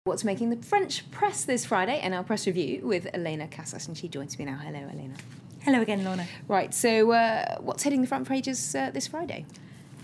What's making the French press this Friday, and our press review with Elena Casas, and she joins me now. Hello, Elena. Hello again, Lorna. Right, so what's hitting the front pages this Friday?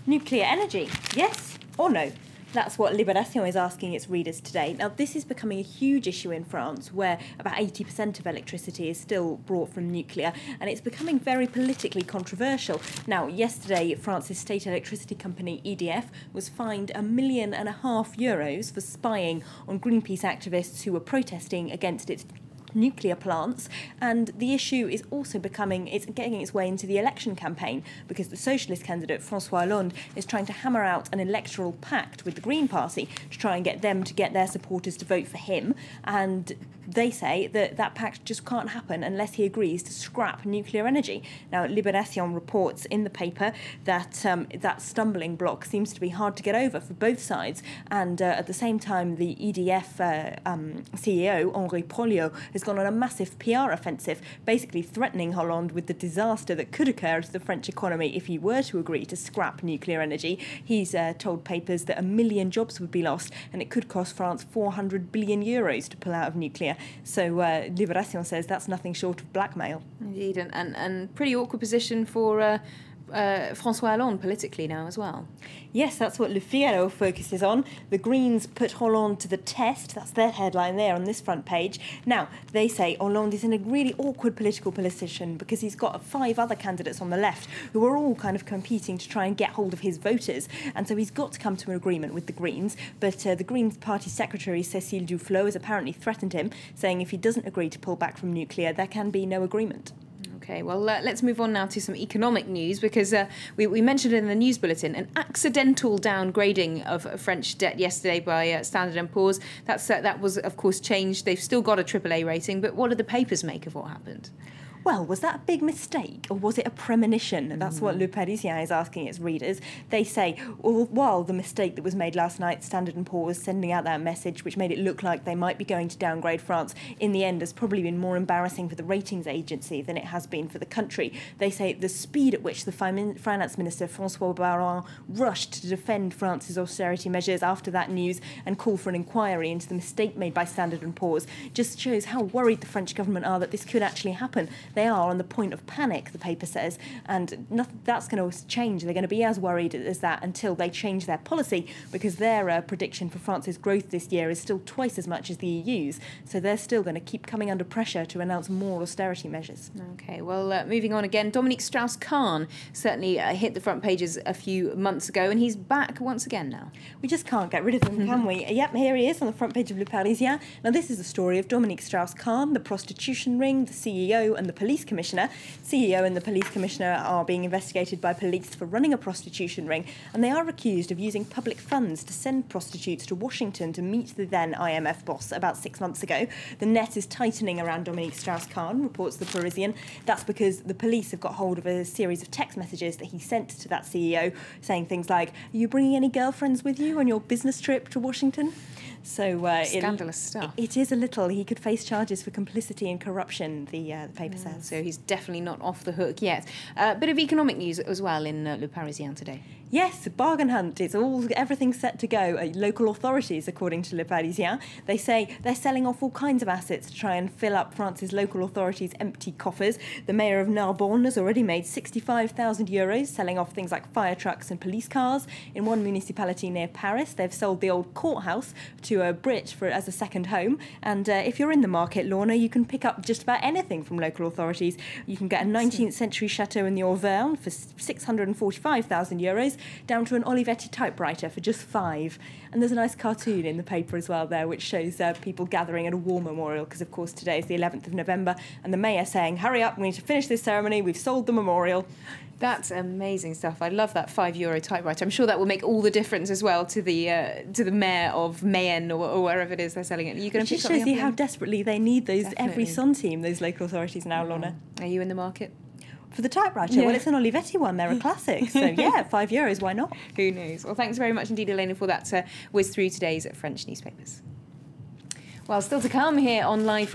Nuclear energy, yes or no? That's what Libération is asking its readers today. Now, this is becoming a huge issue in France, where about 80% of electricity is still brought from nuclear, and it's becoming very politically controversial. Now, yesterday, France's state electricity company, EDF, was fined €1.5 million for spying on Greenpeace activists who were protesting against its nuclear plants, and the issue is also getting its way into the election campaign, because the socialist candidate François Hollande is trying to hammer out an electoral pact with the Green Party to try and get them to get their supporters to vote for him, and they say that that pact just can't happen unless he agrees to scrap nuclear energy. Now, Libération reports in the paper that that stumbling block seems to be hard to get over for both sides, and at the same time the EDF CEO Henri Proliot has gone on a massive PR offensive, basically threatening Hollande with the disaster that could occur to the French economy if he were to agree to scrap nuclear energy. He's told papers that 1 million jobs would be lost, and it could cost France €400 billion to pull out of nuclear. So Libération says that's nothing short of blackmail. Indeed, and pretty awkward position for François Hollande politically now as well. Yes, that's what Le Figaro focuses on. The Greens put Hollande to the test. That's their headline there on this front page. Now, they say Hollande is in a really awkward political position because he's got 5 other candidates on the left who are all kind of competing to try and get hold of his voters. And so he's got to come to an agreement with the Greens. But the Greens party secretary, Cécile Duflot, has apparently threatened him, saying if he doesn't agree to pull back from nuclear, there can be no agreement. Okay, well, let's move on now to some economic news, because we mentioned in the news bulletin an accidental downgrading of French debt yesterday by Standard & Poor's. That was, of course, changed. They've still got a AAA rating, but what did the papers make of what happened? Well, was that a big mistake, or was it a premonition? That's what Le Parisien is asking its readers. They say, well, while the mistake that was made last night, Standard & Poor's sending out that message, which made it look like they might be going to downgrade France, in the end has probably been more embarrassing for the ratings agency than it has been for the country. They say the speed at which the Finance Minister, François Bayrou, rushed to defend France's austerity measures after that news and call for an inquiry into the mistake made by Standard & Poor's just shows how worried the French government are that this could actually happen. They are on the point of panic, the paper says, and nothing that's going to change. They're going to be as worried as that until they change their policy, because their prediction for France's growth this year is still twice as much as the EU's. So they're still going to keep coming under pressure to announce more austerity measures. Okay, well, moving on again, Dominique Strauss-Kahn certainly hit the front pages a few months ago, and he's back once again now. We just can't get rid of him, can we? Yep, here he is on the front page of Le Parisien. Now, this is the story of Dominique Strauss-Kahn, the prostitution ring, the CEO and the police commissioner. CEO and the police commissioner are being investigated by police for running a prostitution ring, and they are accused of using public funds to send prostitutes to Washington to meet the then IMF boss about 6 months ago. The net is tightening around Dominique Strauss-Kahn, reports The Parisian. That's because the police have got hold of a series of text messages that he sent to that CEO, saying things like, "Are you bringing any girlfriends with you on your business trip to Washington?" So scandalous stuff. It is a little. He could face charges for complicity and corruption, the paper says. So he's definitely not off the hook yet. A bit of economic news as well in Le Parisien today. Yes, bargain hunt. Everything's set to go. Local authorities, according to Le Parisien, they say they're selling off all kinds of assets to try and fill up France's local authorities' empty coffers. The mayor of Narbonne has already made €65,000 selling off things like fire trucks and police cars. In one municipality near Paris, they've sold the old courthouse to a Brit as a second home. And if you're in the market, Lorna, you can pick up just about anything from local authorities. You can get a 19th century chateau in the Auvergne for €645,000, down to an Olivetti typewriter for just €5. And there's a nice cartoon in the paper as well there, which shows people gathering at a war memorial, because of course today is the 11th of November, and the mayor saying, "Hurry up, we need to finish this ceremony, we've sold the memorial." That's amazing stuff. I love that €5 typewriter. I'm sure that will make all the difference as well to the mayor of Mayenne or wherever it is they're selling it. Are you going to pick It just shows you how desperately they need those every team, those local authorities now, Lorna. Are you in the market? For the typewriter? Yeah. Well, it's an Olivetti one. They're a classic. So, yeah, €5, why not? Who knows? Well, thanks very much indeed, Elena, for that whiz through today's French newspapers. Well, still to come here on Live from